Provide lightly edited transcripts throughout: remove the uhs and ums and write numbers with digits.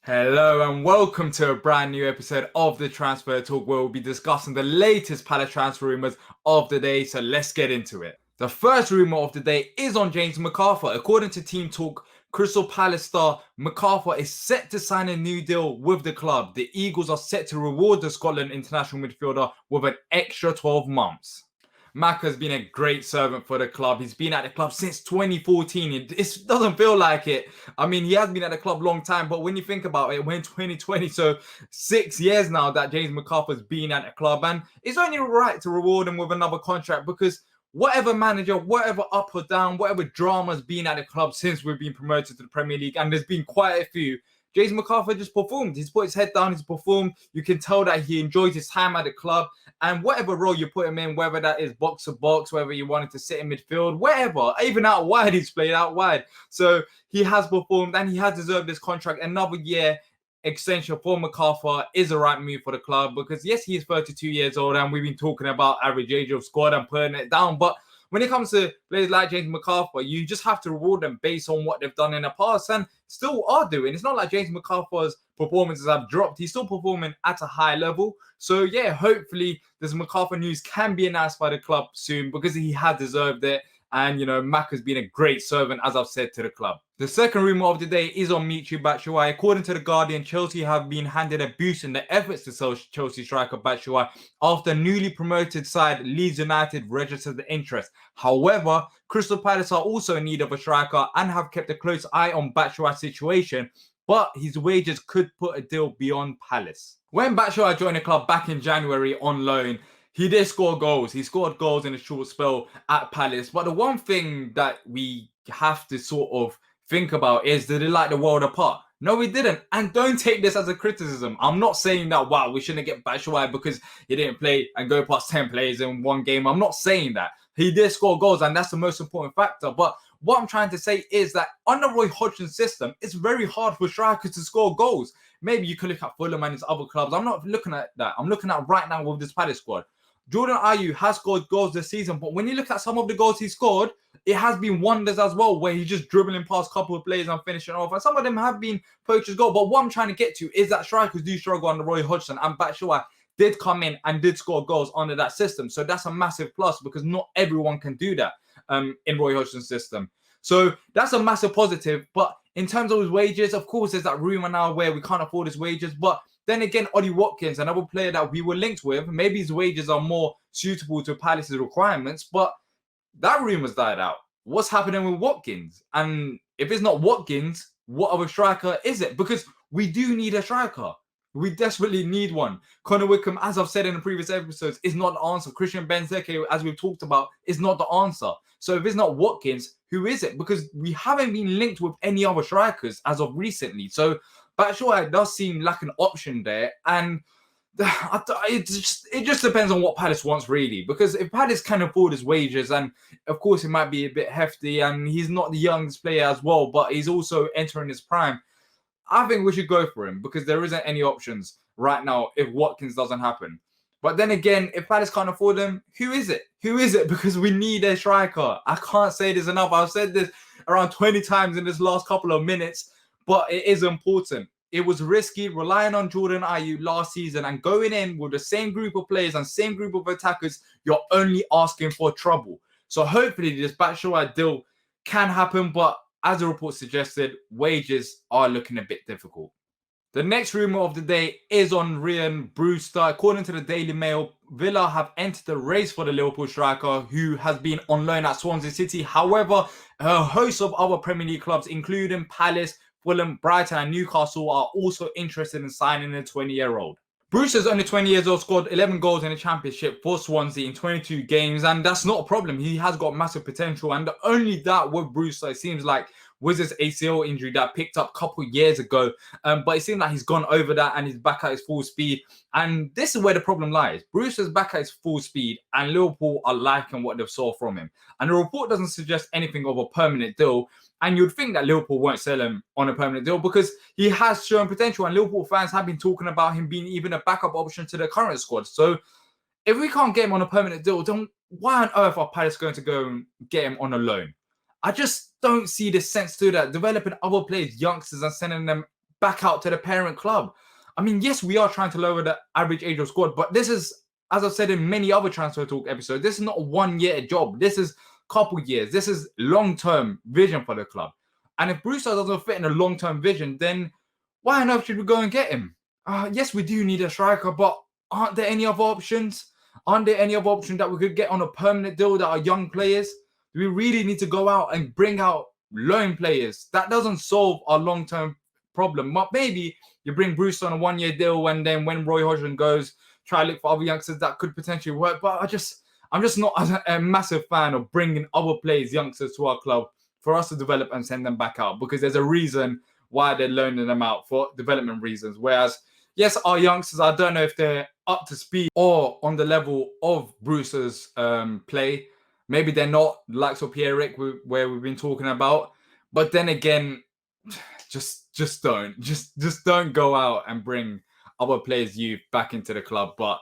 Hello and welcome to a brand new episode of the Transfer Talk where we'll be discussing the latest Palace transfer rumours of the day, so let's get into it. The first rumour of the day is on James McArthur. According to Team Talk, Crystal Palace star McArthur is set to sign a new deal with the club. The Eagles are set to reward the Scotland international midfielder with an extra 12 months. Mac has been a great servant for the club. He's been at the club since 2014. It doesn't feel like it. I mean, he has been at the club a long time, but when you think about it, we're in 2020, so 6 years now that James McArthur's been at the club, and it's only right to reward him with another contract because whatever manager, whatever up or down, whatever drama's been at the club since we've been promoted to the Premier League, and there's been quite a few, James McArthur just performed. He's put his head down, he's performed. You can tell that he enjoys his time at the club. And whatever role you put him in, whether that is box to box, whether you wanted to sit in midfield, whatever, even out wide, he's played out wide. So he has performed and he has deserved this contract. Another year extension for McArthur is the right move for the club because, yes, he is 32 years old and we've been talking about average age of squad and putting it down. But when it comes to players like James McArthur, you just have to reward them based on what they've done in the past and still are doing. It's not like James McArthur's performances have dropped. He's still performing at a high level. So, yeah, hopefully this McArthur news can be announced by the club soon because he has deserved it. And, Mac has been a great servant, as I've said, to the club. The second rumour of the day is on Michy Batshuayi. According to The Guardian, Chelsea have been handed a boost in the efforts to sell Chelsea striker Batshuayi after newly promoted side Leeds United registered the interest. However, Crystal Palace are also in need of a striker and have kept a close eye on Batshuayi's situation, but his wages could put a deal beyond Palace. When Batshuayi joined the club back in January on loan, he did score goals. He scored goals in a short spell at Palace. But the one thing that we have to sort of think about is, did he light the world apart? No, he didn't. And don't take this as a criticism. I'm not saying that, wow, we shouldn't get Batshuayi because he didn't play and go past 10 players in one game. I'm not saying that. He did score goals, and that's the most important factor. But what I'm trying to say is that under Roy Hodgson's system, it's very hard for strikers to score goals. Maybe you could look at Fulham and his other clubs. I'm not looking at that. I'm looking at right now with this Palace squad. Jordan Ayew has scored goals this season, but when you look at some of the goals he scored, it has been wonders as well, where he's just dribbling past a couple of players and finishing off. And some of them have been poachers' goals. But what I'm trying to get to is that strikers do struggle under Roy Hodgson, and Batshuayi did come in and did score goals under that system. So that's a massive plus because not everyone can do that in Roy Hodgson's system. So that's a massive positive. But in terms of his wages, of course, there's that rumour now where we can't afford his wages. But then again, Ollie Watkins, another player that we were linked with, maybe his wages are more suitable to Palace's requirements, but that rumour's died out. What's happening with Watkins? And if it's not Watkins, what other striker is it? Because we do need a striker. We desperately need one. Connor Wickham, as I've said in the previous episodes, is not the answer. Christian Benteke, as we've talked about, is not the answer. So if it's not Watkins, who is it? Because we haven't been linked with any other strikers as of recently. So Batshuayi does seem like an option there. And it just depends on what Palace wants, really. Because if Palace can afford his wages, and of course it might be a bit hefty, and he's not the youngest player as well, but he's also entering his prime, I think we should go for him because there isn't any options right now if Watkins doesn't happen. But then again, if Palace can't afford him, who is it? Who is it? Because we need a striker. I can't say this enough. I've said this around 20 times in this last couple of minutes, but it is important. It was risky relying on Jordan Ayew last season and going in with the same group of players and same group of attackers, you're only asking for trouble. So hopefully this Batshuayi deal can happen, but as the report suggested, wages are looking a bit difficult. The next rumour of the day is on Rhian Brewster. According to the Daily Mail, Villa have entered the race for the Liverpool striker who has been on loan at Swansea City. However, a host of other Premier League clubs, including Palace, Fulham, Brighton and Newcastle, are also interested in signing the 20-year-old. Brewster's only 20 years old, scored 11 goals in the Championship for Swansea in 22 games, and that's not a problem. He has got massive potential, and the only doubt with Brewster, it seems like, was his ACL injury that picked up a couple of years ago, but it seems like he's gone over that and he's back at his full speed, and this is where the problem lies. Brewster's back at his full speed, and Liverpool are liking what they've saw from him, and the report doesn't suggest anything of a permanent deal. And you'd think that Liverpool won't sell him on a permanent deal because he has shown potential and Liverpool fans have been talking about him being even a backup option to the current squad. So if we can't get him on a permanent deal, then why on earth are Palace going to go and get him on a loan? I just don't see the sense to that. Developing other players, youngsters, and sending them back out to the parent club. I mean, yes, we are trying to lower the average age of squad, but this is, as I've said in many other Transfer Talk episodes, this is not a 1 year job. This is a couple years. This is long-term vision for the club. And if Brewster doesn't fit in a long-term vision, then why on earth should we go and get him? Yes, we do need a striker, but aren't there any other options? Aren't there any other options that we could get on a permanent deal that are young players? Do we really need to go out and bring out loan players? That doesn't solve our long-term problem. But maybe you bring Brewster on a 1 year deal, and then when Roy Hodgson goes, try to look for other youngsters that could potentially work. But I'm just not a massive fan of bringing other players, youngsters to our club for us to develop and send them back out, because there's a reason why they're loaning them out, for development reasons. Whereas, yes, our youngsters, I don't know if they're up to speed or on the level of Brewster's play. Maybe they're not, likes of Pierre-Eric, where we've been talking about. But then again, just don't go out and bring other players' youth back into the club. But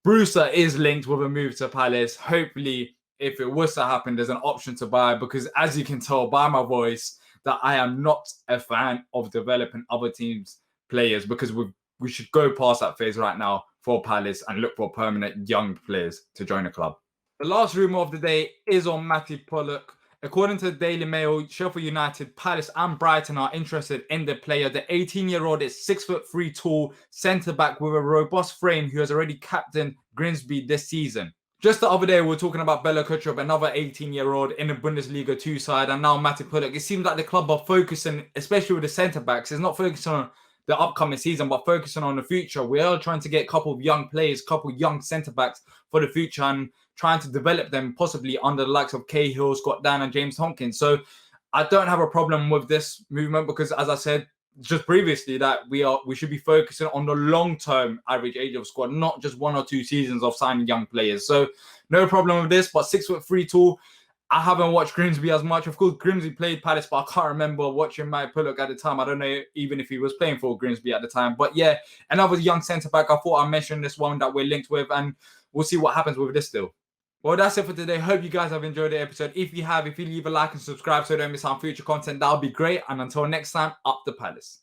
Brewster is linked with a move to Palace. Hopefully, if it was to happen, there's an option to buy, because as you can tell by my voice, that I am not a fan of developing other teams' players, because we should go past that phase right now for Palace and look for permanent young players to join the club. The last rumour of the day is on Mattie Pollock. According to the Daily Mail, Sheffield United, Palace and Brighton are interested in the player. The 18-year-old is 6'3" tall centre-back with a robust frame who has already captained Grimsby this season. Just the other day, we were talking about Bella Kucherov, another 18-year-old in the Bundesliga 2 side, and now Mattie Pollock. It seems like the club are focusing, especially with the centre-backs, it's not focusing on the upcoming season, but focusing on the future. We are trying to get a couple of young players, a couple of young centre-backs for the future, and trying to develop them possibly under the likes of Cahill, Scott Dan, and James Tompkins. So I don't have a problem with this movement, because, as I said just previously, that we should be focusing on the long-term average age of squad, not just 1 or 2 seasons of signing young players. So no problem with this. But 6'3" tall. I haven't watched Grimsby as much. Of course, Grimsby played Palace, but I can't remember watching Mattie Pollock at the time. I don't know even if he was playing for Grimsby at the time. But yeah, another young centre-back. I thought I mentioned this one that we're linked with, and we'll see what happens with this deal. Well, that's it for today. Hope you guys have enjoyed the episode. If you leave a like and subscribe so you don't miss out on future content, that'll be great. And until next time, up the Palace.